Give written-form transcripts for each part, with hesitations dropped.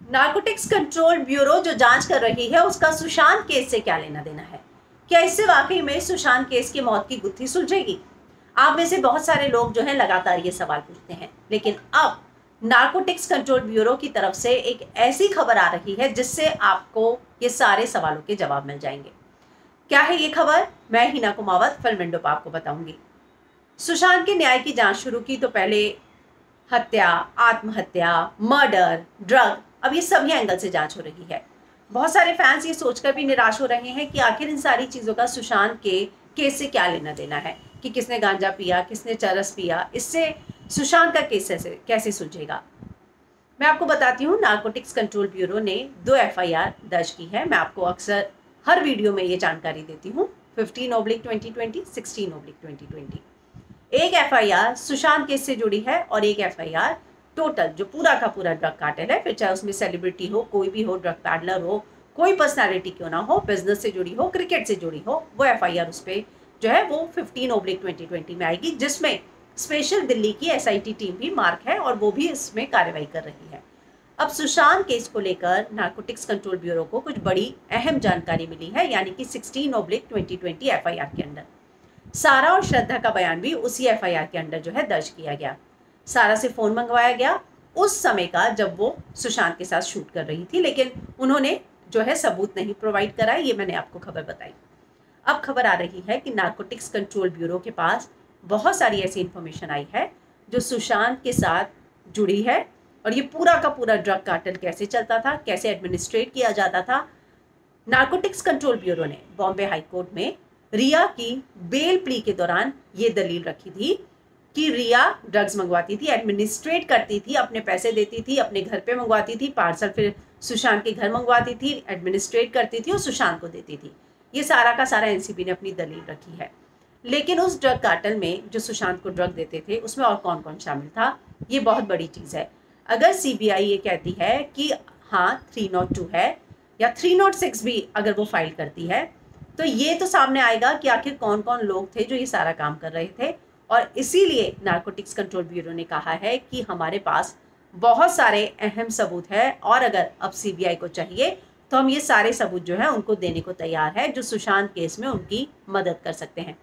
Narcotics control bureau जो जांच कर रही है उसका सुशांत केस से क्या लेना देना है? क्या इससे वाकई में सुशांत केस की मौत की गुत्थी सुलझेगी? आप में से बहुत सारे लोग जो है लगातार ये सवाल पूछते हैं, लेकिन अब नार्कोटिक्स कंट्रोल ब्यूरो की तरफ से एक ऐसी खबर आ रही है जिससे आपको ये सारे सवालों के जवाब मिल जाएंगे। क्या है ये खबर? मैं हिना कुमावत फिल्म विंडो पर आपको बताऊंगी। सुशांत के न्याय की जांच शुरू की तो पहले हत्या, आत्महत्या, मर्डर, ड्रग, अब ये सभी एंगल से जांच हो रही है। बहुत सारे फैंस ये सोचकर भी निराश हो रहे हैं कि आखिर इन सारी चीज़ों का सुशांत के केस से क्या लेना देना है, कि किसने गांजा पिया, किसने चरस पिया, इससे सुशांत का केस कैसे सुलझेगा। मैं आपको बताती हूँ, नार्कोटिक्स कंट्रोल ब्यूरो ने 2 FIR दर्ज की है। मैं आपको अक्सर हर वीडियो में ये जानकारी देती हूँ, 15/2020, 16/2020। एक FIR सुशांत केस से जुड़ी है और एक FIR टोटल जो पूरा का पूरा ड्रग कार्टेल है, फिर चाहे उसमें सेलिब्रिटी हो, कोई भी हो, ड्रग पैडलर हो, कोई पर्सनालिटी क्यों ना हो, बिजनेस से जुड़ी हो, क्रिकेट से जुड़ी हो, वो FIR उस पर जो है वो 15/2020 में आएगी, जिसमें स्पेशल दिल्ली की SIT टीम भी मार्क है और वो भी इसमें कार्रवाई कर रही है। अब सुशांत केस को लेकर नार्कोटिक्स कंट्रोल ब्यूरो को कुछ बड़ी अहम जानकारी मिली है, यानी कि 16/2020 FIR के अंदर सारा और श्रद्धा का बयान भी उसी FIR के अंदर जो है दर्ज किया गया। सारा से फ़ोन मंगवाया गया उस समय का जब वो सुशांत के साथ शूट कर रही थी, लेकिन उन्होंने जो है सबूत नहीं प्रोवाइड करा। ये मैंने आपको खबर बताई। अब खबर आ रही है कि नार्कोटिक्स कंट्रोल ब्यूरो के पास बहुत सारी ऐसी इन्फॉर्मेशन आई है जो सुशांत के साथ जुड़ी है, और ये पूरा का पूरा ड्रग कार्टेल कैसे चलता था, कैसे एडमिनिस्ट्रेट किया जाता था। नार्कोटिक्स कंट्रोल ब्यूरो ने बॉम्बे हाई कोर्ट में रिया की बेल प्ली के दौरान ये दलील रखी थी कि रिया ड्रग्स मंगवाती थी, एडमिनिस्ट्रेट करती थी, अपने पैसे देती थी, अपने घर पे मंगवाती थी, पार्सल फिर सुशांत के घर मंगवाती थी, एडमिनिस्ट्रेट करती थी और सुशांत को देती थी। ये सारा का सारा NCB ने अपनी दलील रखी है। लेकिन उस ड्रग कार्टेल में जो सुशांत को ड्रग देते थे उसमें और कौन कौन शामिल था, ये बहुत बड़ी चीज़ है। अगर CBI ये कहती है कि हाँ 302 है या 306 भी अगर वो फाइल करती है, तो ये तो सामने आएगा कि आखिर कौन कौन लोग थे जो ये सारा काम कर रहे थे। और इसीलिए नार्कोटिक्स कंट्रोल ब्यूरो ने कहा है कि हमारे पास बहुत सारे अहम सबूत है, और अगर अब CBI को चाहिए तो हम ये सारे सबूत जो है उनको देने को तैयार है, जो सुशांत केस में उनकी मदद कर सकते हैं।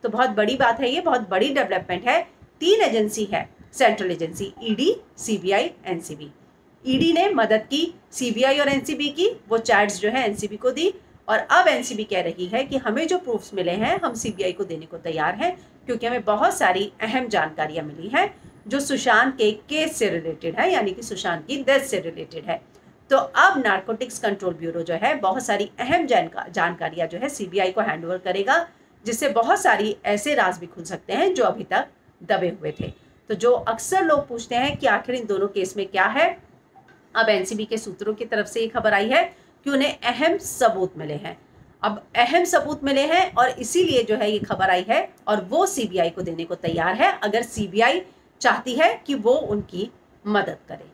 तो बहुत बड़ी बात है, ये बहुत बड़ी डेवलपमेंट है। 3 एजेंसी है, central agency ED, CBI, NCB। ED ने मदद की, CBI और NCB की, वो चैट्स जो है NCB को दी, और अब NCB कह रही है कि हमें जो प्रूफ्स मिले हैं हम CBI को देने को तैयार हैं, क्योंकि हमें बहुत सारी अहम जानकारियां मिली हैं जो सुशांत के केस से रिलेटेड है, यानी कि सुशांत की डेथ से रिलेटेड है। तो अब नार्कोटिक्स कंट्रोल ब्यूरो जो है बहुत सारी अहम जानकारियां जो है CBI को हैंडओवर करेगा, जिससे बहुत सारी ऐसे राज भी खुल सकते हैं जो अभी तक दबे हुए थे। तो जो अक्सर लोग पूछते हैं कि आखिर इन दोनों केस में क्या है, अब NCB के सूत्रों की तरफ से ये खबर आई है कि उन्हें अहम सबूत मिले हैं। अब अहम सबूत मिले हैं और इसीलिए जो है ये खबर आई है, और वो CBI को देने को तैयार है अगर CBI चाहती है कि वो उनकी मदद करे।